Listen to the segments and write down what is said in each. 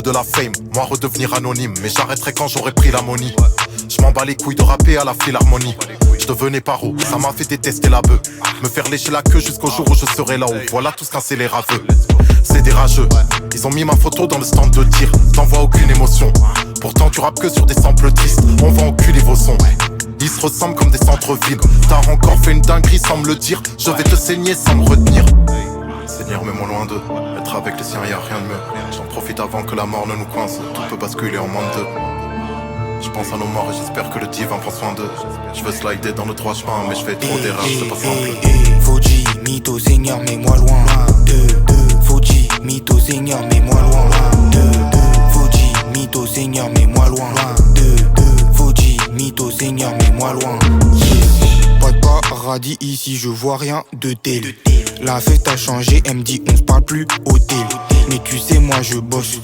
de la fame, moi redevenir anonyme. Mais j'arrêterai quand j'aurai pris la money. Je m'en bats les couilles de rapper à la philharmonie. Je devenais paro, ça m'a fait détester la bœuf. Me faire lécher la queue jusqu'au jour où je serai là-haut. Voilà tout ce qu'un c'est les raveux. C'est des rageux, ils ont mis ma photo dans le stand de tir. T'en vois aucune émotion. Pourtant tu rappes que sur des samples tristes. On va enculer vos sons. Ils se ressemblent comme des centres-villes. T'as encore fait une dinguerie sans me le dire. Je vais te saigner sans me retenir. Seigneur, mets-moi loin d'eux. Être avec les siens, y'a rien de mieux. J'en profite avant que la mort ne nous coince. Tout peut basculer en moins de deux. Je pense à nos morts et j'espère que le divin prend soin d'eux. Je veux slider dans le droit chemin, mais je fais trop d'erreurs, c'est pas simple. Fauji, mytho, Seigneur, mets-moi loin. Fauji, mytho, Seigneur, mets-moi loin. Fauji, mytho, Seigneur, mets-moi loin. Fauji, mytho, Seigneur, mets-moi loin. Pas de paradis ici, je vois rien de tel. La fête a changé, elle me dit on se parle plus au tel. Mais tu sais, moi je bosse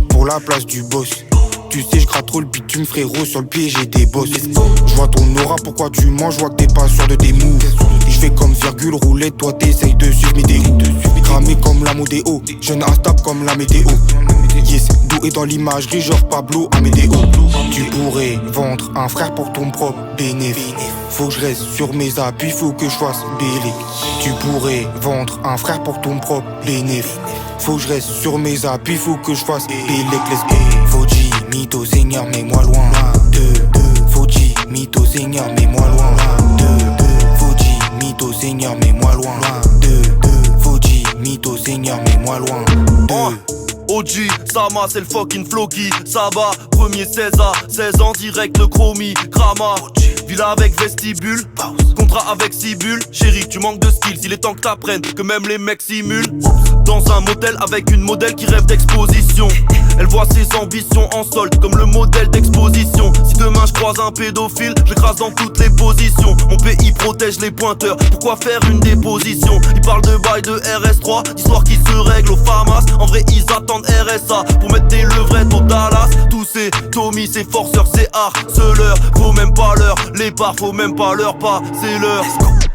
pour la place du boss. Tu sais, je gratte trop le bitume, frérot, sur le pied j'ai des bosses. Je vois ton aura, pourquoi tu manges, je vois que t'es pas sûr de tes moves. Je fais comme virgule roulette, toi t'essayes de suivre mes dérouts. Cramé comme la modéo, jeune instable comme la météo. Yes, doué dans l'imagerie, genre Pablo Amédéo. Tu pourrais vendre un frère pour ton propre bénéfice. Faut que je reste sur mes appuis, faut que je fasse bélé. Tu pourrais vendre un frère pour ton propre bénéfice. Faut que je reste sur mes appuis, faut que je fasse bélé. Let's go. Fauji, mytho, Seigneur, mets-moi loin. Fauji, mytho, Seigneur, mets-moi loin. Fauji, mytho, Seigneur, mets-moi loin. Fauji, mytho, Seigneur, mets-moi loin. OG, Sama, c'est le fucking Floki. Saba, premier 16 à 16 ans, direct le chromie. Grama, villa avec vestibule. Contrat avec Cibule. Chérie, tu manques de skills, il est temps que t'apprennes que même les mecs simulent. Dans un motel avec une modèle qui rêve d'exposition. Elle voit ses ambitions en solde comme le modèle d'exposition. Si demain je croise un pédophile, je l'écrase dans toutes les positions. Mon pays protège les pointeurs, pourquoi faire une déposition? Ils parlent de bail de RS3, d'histoire qui se règle aux FAMAS. En vrai ils attendent RSA pour mettre des levrettes au Dallas. Tous ces Tommy, ces forceurs, ces harceleurs. Faut même pas leur les parts, faut même pas leur pas, c'est leur.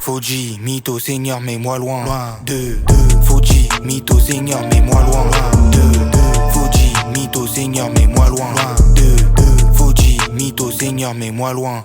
Fauji, mytho, Seigneur, mets-moi loin. Fauji, mytho, Seigneur, mets-moi loin. Fauji, mytho, Seigneur, mets-moi loin. Fauji, mytho, Seigneur, mets-moi loin.